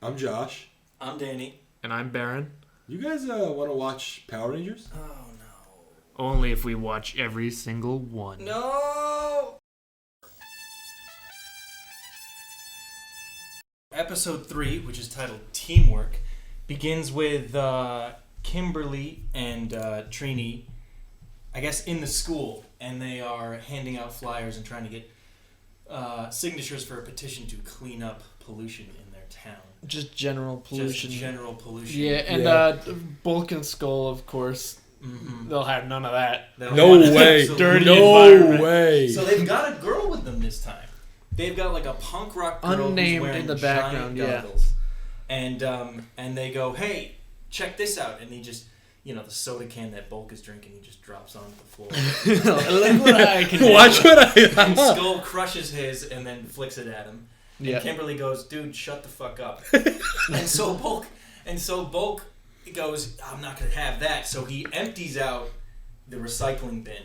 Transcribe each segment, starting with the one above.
I'm Josh. I'm Danny. And I'm Baron. You guys want to watch Power Rangers? Oh, no. Only if we watch every single one. No! Episode 3, which is titled Teamwork, begins with Kimberly and Trini, I guess, in the school, and they are handing out flyers and trying to get signatures for a petition to clean up pollution in their town. Just general pollution. Just general pollution. Yeah, and Bulk and Skull, of course, they'll have none of that. No way. Dirty No way. So they've got a girl with them this time. They've got like a punk rock girl unnamed who's wearing in the background, giant goggles. And they go, hey, check this out. And he just, the soda can that Bulk is drinking, he just drops onto the floor. Look what I can do. Watch what I... And Skull crushes his and then flicks it at him. Yeah. And Kimberly goes, dude, shut the fuck up. and so Bulk goes, I'm not going to have that. So he empties out the recycling bin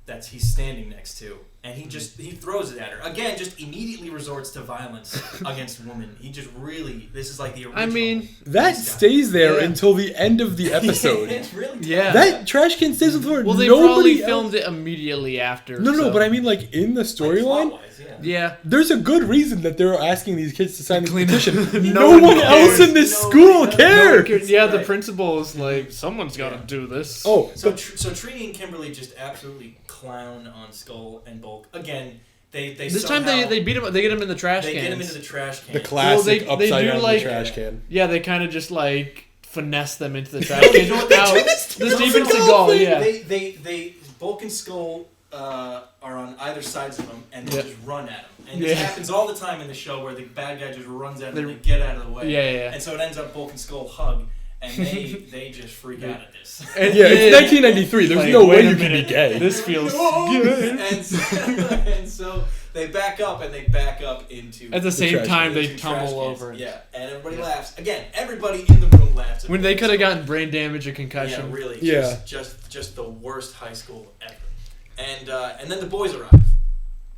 that he's standing next to. And he throws it at her. Again, just immediately resorts to violence against women. He just really, this is like the original. I mean, that stays there until the end of the episode. It's really tough. Yeah. That trash can stays on the floor. Well, they Nobody probably else... filmed it immediately after. No, so. but I mean, like, in the storyline, plot-wise, Yeah. there's a good reason that they're asking these kids to sign the petition. No No one one else cares. in this No school one cares. cares. Yeah, Right. the principal is like, someone's got to do this. Oh, So Trini and Kimberly just absolutely clown on Skull and Bulk. Again, they This somehow, time they beat him. They get him in the trash they cans. get him into the trash can. the classic Well, they upside do, down like- trash can. Yeah, they kind of just like finesse them into the trash cans. You know what they Now, do? the Steven Seagal, yeah. They Bulk and Skull are on either sides of them, and they just run at him. And this happens all the time in the show, where the bad guy just runs at them and they get out of the way. Yeah. And so it ends up Bulk and Skull hug, and they just freak out at this. And, Yeah, it's 1993. There's like, no wait way a you can be minute. gay. This feels good. and so they back up into At the same trash time, into they trash tumble cans. over. Yeah, and everybody laughs. Again, everybody in the room laughs. When they could have gotten brain damage or concussion. Yeah, really. Yeah. Just the worst high school ever. And then the boys arrive.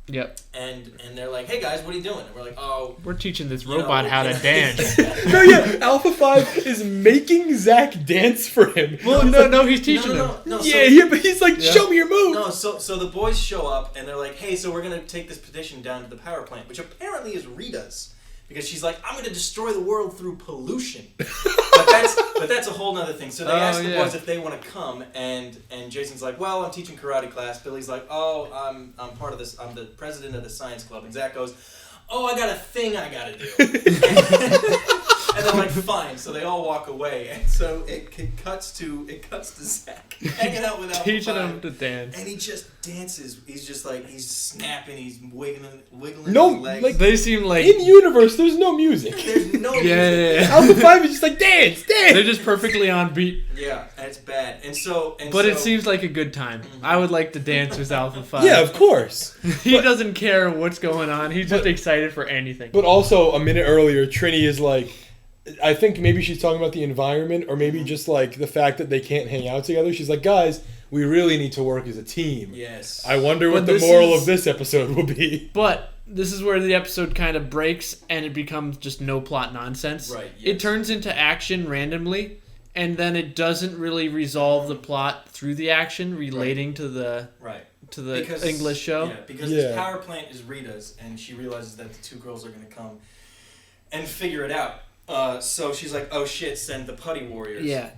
Yep. And they're like, hey guys, what are you doing? And we're like, oh. We're teaching this robot how to dance. No, yeah, Alpha 5 is making Zach dance for him. Well, no, he's teaching him. No, Yeah, but he's like, show me your move. No, so the boys show up and they're like, hey, so we're going to take this petition down to the power plant, which apparently is Rita's. Because she's like, I'm going to destroy the world through pollution. but that's a whole nother thing. So they ask the boys if they want to come, and Jason's like, well, I'm teaching karate class. Billy's like, oh, I'm part of this. I'm the president of the science club. And Zach goes, oh, I got a thing I got to do. And they're like, fine. So they all walk away. And so it cuts to Zach hanging out with Alpha Teaching 5. him to dance. And he just dances. He's just like, he's snapping. He's wiggling No, his legs. Like they seem like In universe, there's no music. There's no music. yeah. Alpha 5 is just like, dance. They're just perfectly on beat. Yeah, and it's bad. But it seems like a good time. I would like to dance with Alpha 5. Yeah, of course. He doesn't care what's going on. He's just excited for anything. But also, a minute earlier, Trini is like, I think maybe she's talking about the environment, or maybe just like the fact that they can't hang out together. She's like, guys, we really need to work as a team. Yes. I wonder what But the this moral is- of this episode will be. But this is where the episode kind of breaks and it becomes just no plot nonsense. Right, It yes. turns into action randomly, and then it doesn't really resolve the plot through the action relating to the English show. Yeah, because this power plant is Rita's, and she realizes that the two girls are going to come and figure it out. So she's like, oh shit, send the putty warriors. Yeah.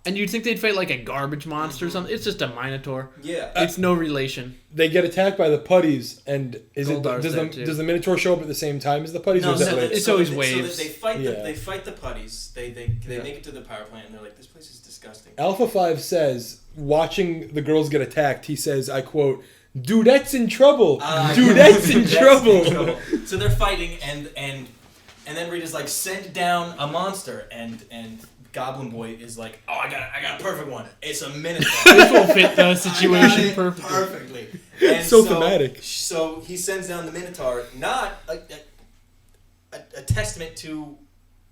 And you'd think they'd fight like a garbage monster or something. It's just a Minotaur. Yeah. It's no relation. They get attacked by the putties, and Goldar's there, too. does the Minotaur show up at the same time as the putties? No, or is that so later? it's always waves. So they fight Yeah. they fight the putties. They make it to the power plant, and they're like, this place is disgusting. Alpha 5 says, watching the girls get attacked, he says, I quote, Dudette's in trouble. Dudette's in trouble. So they're fighting, and then Rita's like, send down a monster, and Goblin Boy is like, oh, I got a perfect one. It's a Minotaur. This will fit the situation perfectly. And So thematic. So he sends down the Minotaur, not a testament to,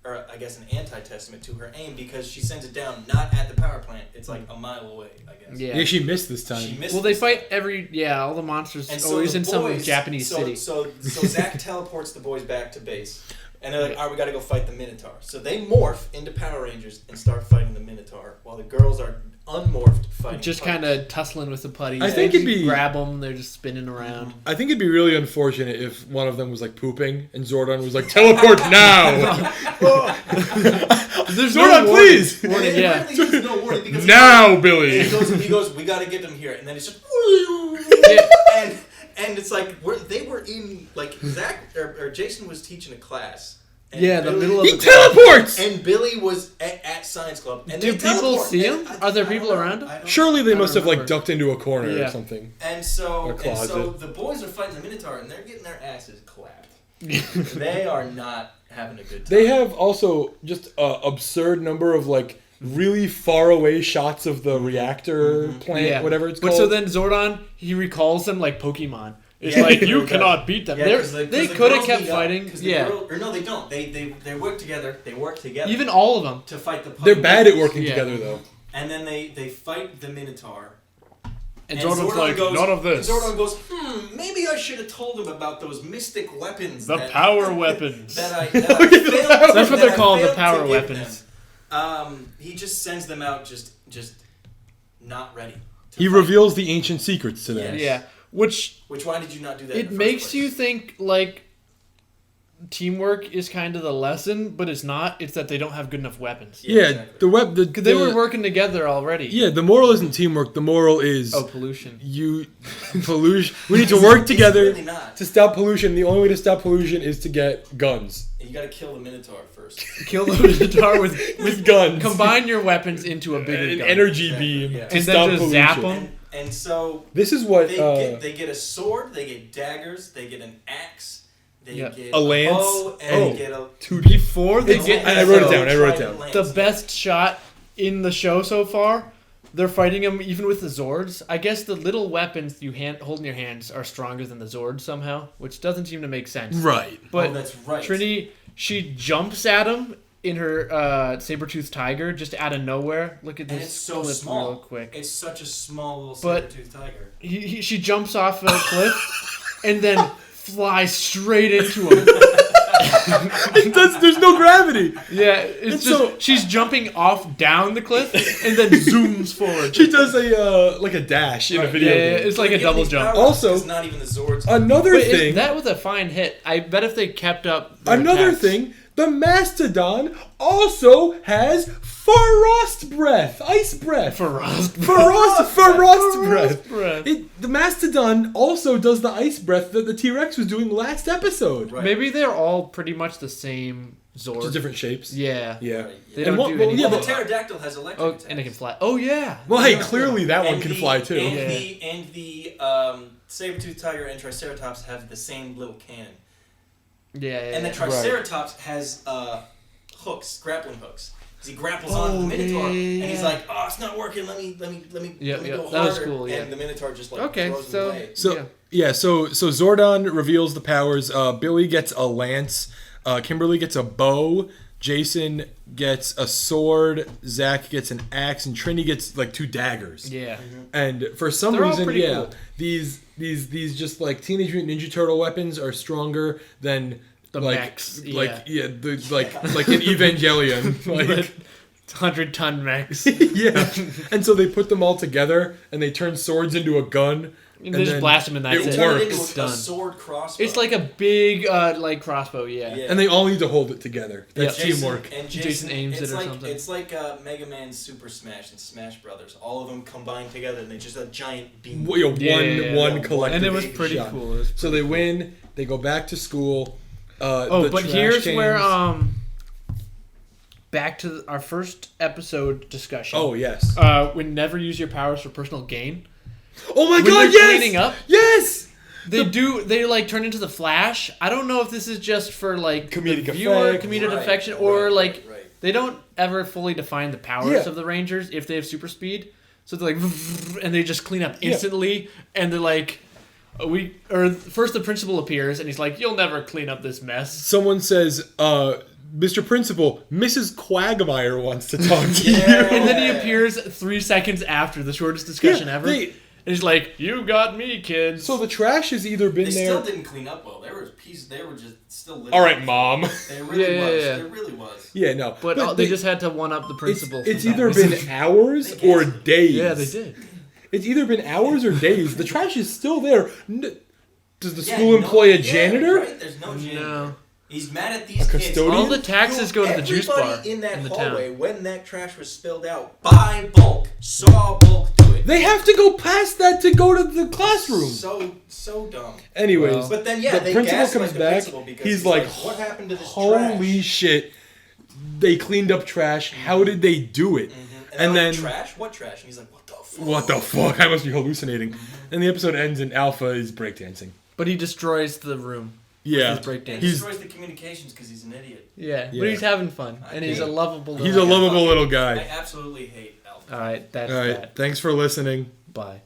or I guess an anti-testament to her aim, because she sends it down not at the power plant. It's like a mile away, I guess. Yeah, she missed this time. She missed Well, they this fight time. all the monsters And so always the in some boys- Japanese city. So Zach teleports the boys back to base. And they're like, all right, we got to go fight the Minotaur. So they morph into Power Rangers and start fighting the Minotaur, while the girls are unmorphed fighting. Just kind of tussling with the putties. I think it'd be grab them. They're just spinning around. I think it'd be really unfortunate if one of them was like pooping and Zordon was like, teleport now. There's Zordon, no please. Warning, yeah. There's no warning because Now, Billy. he goes, we got to get them here, and then it's just and it's like they were in like Zach or Jason was teaching a class. Yeah, the middle of he the teleports! And Billy was at science club. And do people see him? Are there people around him? Surely they must have like ducked into a corner or something. And so the boys are fighting the Minotaur, and they're getting their asses clapped. They are not having a good time. They have also just an absurd number of like really far away shots of the reactor plant, whatever it's called. But so then Zordon, he recalls them like Pokemon. It's like, you cannot beat them. Yeah, they could have kept fighting. Or no, they don't. They work together. They work together. Even all of them. To fight the Pokemon. They're bad at working together, though. And then they fight the Minotaur. And Zordon's like, none of this. And Zordon goes, maybe I should have told him about those mystic weapons. The power weapons. That's what they're called, the power weapons. He just sends them out just not ready. He reveals the ancient secrets to them. Yes. Yeah. Which why did you not do that? It makes you think like teamwork is kind of the lesson, but it's not. It's that they don't have good enough weapons. Yeah, exactly. Because they were working together already. Yeah, the moral isn't teamwork. The moral is pollution. Pollution. We need to work together really to stop pollution. The only way to stop pollution is to get guns. And you got to kill the Minotaur first. Kill the Minotaur with guns. Combine your weapons into a bigger gun. Energy beam to and stop then just pollution. zap them. And so this is what they get a sword, they get daggers, they get an axe, they get a lance, bow, and they get a before they get. I wrote it down. The best shot in the show so far. They're fighting them even with the Zords. I guess the little weapons you hold in your hands are stronger than the Zords somehow, which doesn't seem to make sense. Right. But that's right. Trini, she jumps at him in her saber-toothed tiger just out of nowhere. Look at this. And it's so clip small. Real quick. It's such a small little saber-toothed tiger. She jumps off a cliff and then flies straight into him. There's no gravity. Yeah, it's just she's jumping off down the cliff and then zooms forward. She does a dash in a video game. Yeah, it's like a double jump. Also, it's not even the Zords. Another thing that was a fine hit. I bet if they kept up. Another thing. The Mastodon also has frost breath, ice breath. Frost breath. The Mastodon also does the ice breath that the T-Rex was doing last episode. Right. Maybe they're all pretty much the same Zord. Just different shapes. Yeah. Yeah. Right. They don't do anything. The pterodactyl has electric attacks. And it can fly. Oh, yeah. Well, hey, clearly that one can fly, too. And the saber-toothed tiger and Triceratops have the same little cannon. Yeah. And the Triceratops has hooks, grappling hooks. Because he grapples onto the Minotaur, and he's like, "Oh, it's not working. Let me go harder." That was cool. Yeah. And the Minotaur just throws him away. So Zordon reveals the powers. Billy gets a lance. Kimberly gets a bow. Jason gets a sword. Zach gets an axe, and Trini gets like 2 daggers. Yeah. And for some reason, cool. These just like Teenage Mutant Ninja Turtle weapons are stronger than the mechs. Like an Evangelion, like 100-ton mechs. Yeah. And so they put them all together and they turn swords into a gun. And they just blast them and that's it. It works. It's a sword crossbow. It's like a big crossbow, yeah. And they all need to hold it together. That's teamwork. And Jason aims it or something. It's like Mega Man Super Smash and Smash Brothers. All of them combined together and they just a giant beam. One collective. And it was pretty cool. So they win. They go back to school. But here's where back to our first episode discussion. Oh yes. When never use your powers for personal gain. Oh my God! Yes. Cleaning up. Yes. They like turn into the Flash. I don't know if this is just for like comedic affection, or they don't ever fully define the powers of the Rangers if they have super speed. So they're like, and they just clean up instantly, and they're like. First the principal appears and he's like, "You'll never clean up this mess." Someone says, "Mr. Principal, Mrs. Quagmire wants to talk to you." And then he appears 3 seconds after the shortest discussion ever. And he's like, "You got me, kids." So the trash has either been They there. still didn't clean up well. There was pieces. They were just still living. All right, Mom. There really was. Yeah. There really was. Yeah, no. But they just had to one up the principal. It's from either that. been hours They or canceled. days. Yeah, they did. It's either been hours or days. The trash is still there. Does the Yeah, school employ a yeah, janitor? right, there's no janitor. No. He's mad at these kids. custodian? All the taxes go to the juice bar Everybody in that the hallway, town. when that trash was spilled out, by bulk, saw bulk do it. They have to go past that to go to the classroom. So dumb. Anyways, Well, But then, yeah, the they principal gaslight comes the back. principal because He's like, what happened to this holy trash? shit. They cleaned up trash. How did they do it? And then, like, trash? What trash? And he's like, what the fuck? what the fuck? I must be hallucinating. And the episode ends and Alpha is breakdancing. But he destroys the room. Yeah. With his breakdance. He destroys the communications because he's an idiot. Yeah, Yeah. but he's having fun, and he's a lovable. He's a little guy. lovable little I guy. absolutely hate Alpha. All right, that's All right. that. Thanks for listening. Bye.